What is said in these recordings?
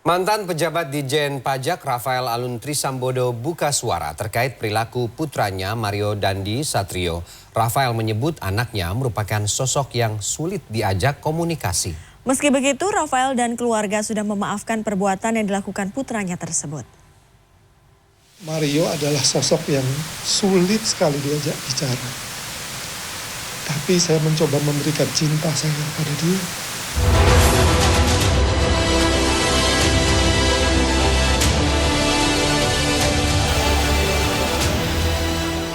Mantan pejabat Ditjen Pajak Rafael Alun Trisambodo buka suara terkait perilaku putranya Mario Dandi Satrio. Rafael menyebut anaknya merupakan sosok yang sulit diajak komunikasi. Meski begitu, Rafael dan keluarga sudah memaafkan perbuatan yang dilakukan putranya tersebut. Mario adalah sosok yang sulit sekali diajak bicara. Tapi saya mencoba memberikan cinta saya kepada dia.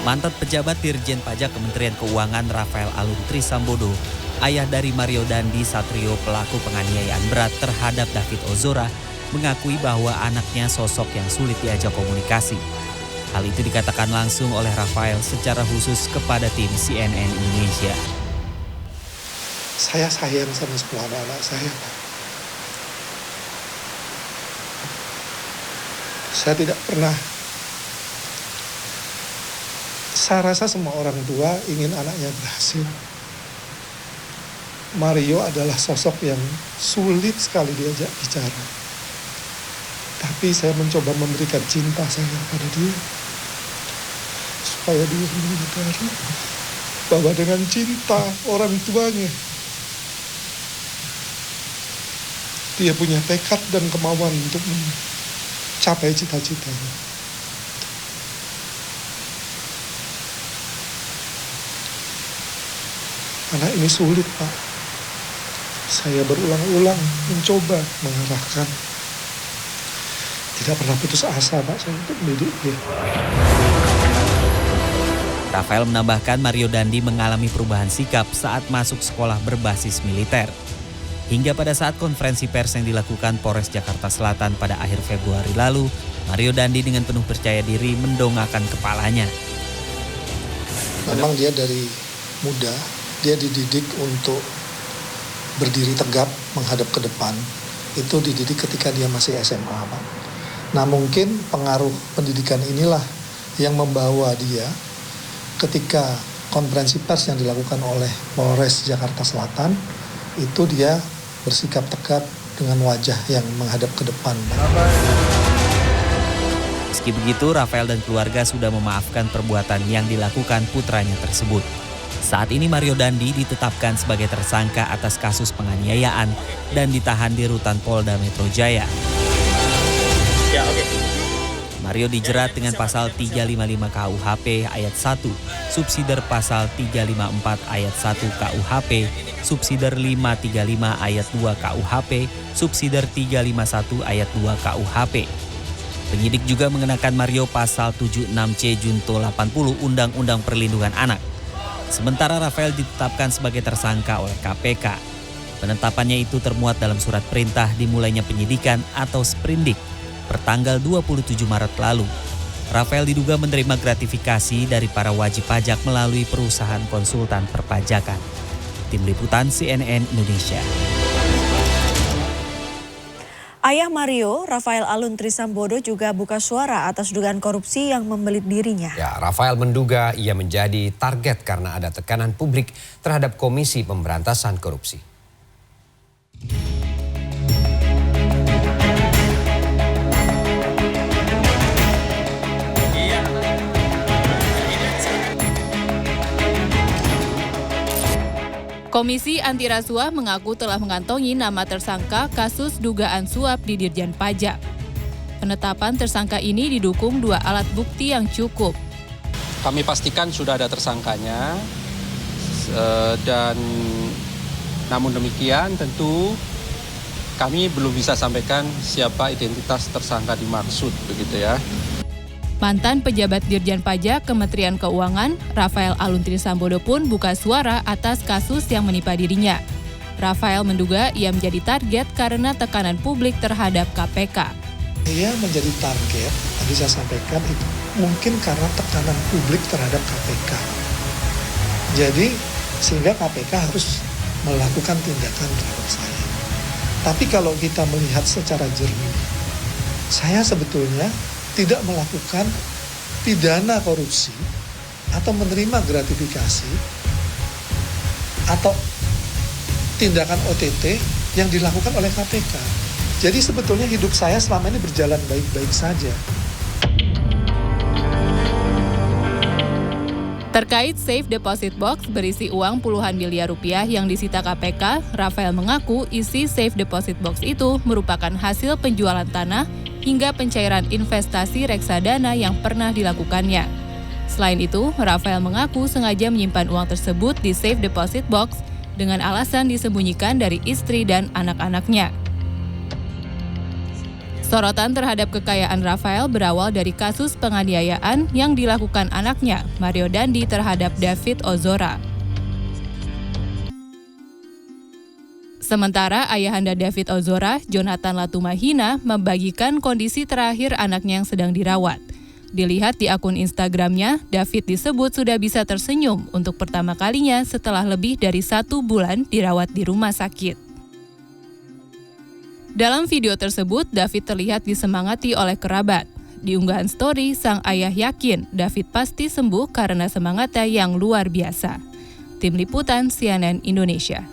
Mantan pejabat Dirjen Pajak Kementerian Keuangan Rafael Alun Trisambodo, ayah dari Mario Dandi Satrio pelaku penganiayaan berat terhadap David Ozora, mengakui bahwa anaknya sosok yang sulit diajak komunikasi. Hal itu dikatakan langsung oleh Rafael secara khusus kepada tim CNN Indonesia. Saya sayang sama semua anak-anak saya, Pak. Saya tidak pernah. Saya rasa semua orang tua ingin anaknya berhasil. Mario adalah sosok yang sulit sekali diajak bicara. Tapi saya mencoba memberikan cinta saya kepada dia. Supaya dia menyadari bahwa dengan cinta orang tuanya, dia punya tekad dan kemauan untuk mencapai cita-citanya. Anak ini sulit, Pak. Saya berulang-ulang mencoba mengarahkan. Tidak pernah putus asa, Pak, saya untuk mendidik dia. Rafael menambahkan Mario Dandi mengalami perubahan sikap saat masuk sekolah berbasis militer. Hingga pada saat konferensi pers yang dilakukan Polres Jakarta Selatan pada akhir Februari lalu, Mario Dandi dengan penuh percaya diri mendongakkan kepalanya. Memang dia dari muda, dia dididik untuk berdiri tegap, menghadap ke depan. Itu dididik ketika dia masih SMA, Pak. Nah, mungkin pengaruh pendidikan inilah yang membawa dia ketika konferensi pers yang dilakukan oleh Polres Jakarta Selatan, itu dia bersikap tegap dengan wajah yang menghadap ke depan. Meski begitu, Rafael dan keluarga sudah memaafkan perbuatan yang dilakukan putranya tersebut. Saat ini Mario Dandi ditetapkan sebagai tersangka atas kasus penganiayaan dan ditahan di Rutan Polda Metro Jaya. Mario dijerat dengan pasal 355 KUHP ayat 1, subsider pasal 354 ayat 1 KUHP, subsider 535 ayat 2 KUHP, subsider 351 ayat 2 KUHP. Penyidik juga mengenakan Mario pasal 76C Junto 80 Undang-Undang Perlindungan Anak. Sementara Rafael ditetapkan sebagai tersangka oleh KPK. Penetapannya itu termuat dalam surat perintah dimulainya penyidikan atau sprindik pertanggal 27 Maret lalu. Rafael diduga menerima gratifikasi dari para wajib pajak melalui perusahaan konsultan perpajakan. Tim Liputan CNN Indonesia. Ayah Mario, Rafael Alun Trisambodo juga buka suara atas dugaan korupsi yang membelit dirinya. Ya, Rafael menduga ia menjadi target karena ada tekanan publik terhadap Komisi Pemberantasan Korupsi. Komisi Anti Rasuah mengaku telah mengantongi nama tersangka kasus dugaan suap di Dirjen Pajak. Penetapan tersangka ini didukung 2 alat bukti yang cukup. Kami pastikan sudah ada tersangkanya, dan namun demikian tentu kami belum bisa sampaikan siapa identitas tersangka dimaksud, begitu ya. Mantan pejabat Dirjen Pajak Kementerian Keuangan, Rafael Alun Trisambodo pun buka suara atas kasus yang menimpa dirinya. Rafael menduga ia menjadi target karena tekanan publik terhadap KPK. Ia menjadi target, tadi saya sampaikan itu mungkin karena tekanan publik terhadap KPK. Jadi sehingga KPK harus melakukan tindakan terhadap saya. Tapi kalau kita melihat secara jernih, saya sebetulnya tidak melakukan pidana korupsi atau menerima gratifikasi atau tindakan OTT yang dilakukan oleh KPK. Jadi sebetulnya hidup saya selama ini berjalan baik-baik saja. Terkait safe deposit box berisi uang puluhan miliar rupiah yang disita KPK, Rafael mengaku isi safe deposit box itu merupakan hasil penjualan tanah hingga pencairan investasi reksadana yang pernah dilakukannya. Selain itu, Rafael mengaku sengaja menyimpan uang tersebut di safe deposit box dengan alasan disembunyikan dari istri dan anak-anaknya. Sorotan terhadap kekayaan Rafael berawal dari kasus penganiayaan yang dilakukan anaknya, Mario Dandi, terhadap David Ozora. Sementara ayahanda David Ozora, Jonathan Latumahina, membagikan kondisi terakhir anaknya yang sedang dirawat. Dilihat di akun Instagramnya, David disebut sudah bisa tersenyum untuk pertama kalinya setelah lebih dari 1 bulan dirawat di rumah sakit. Dalam video tersebut, David terlihat disemangati oleh kerabat. Di unggahan story, sang ayah yakin David pasti sembuh karena semangatnya yang luar biasa. Tim Liputan CNN Indonesia.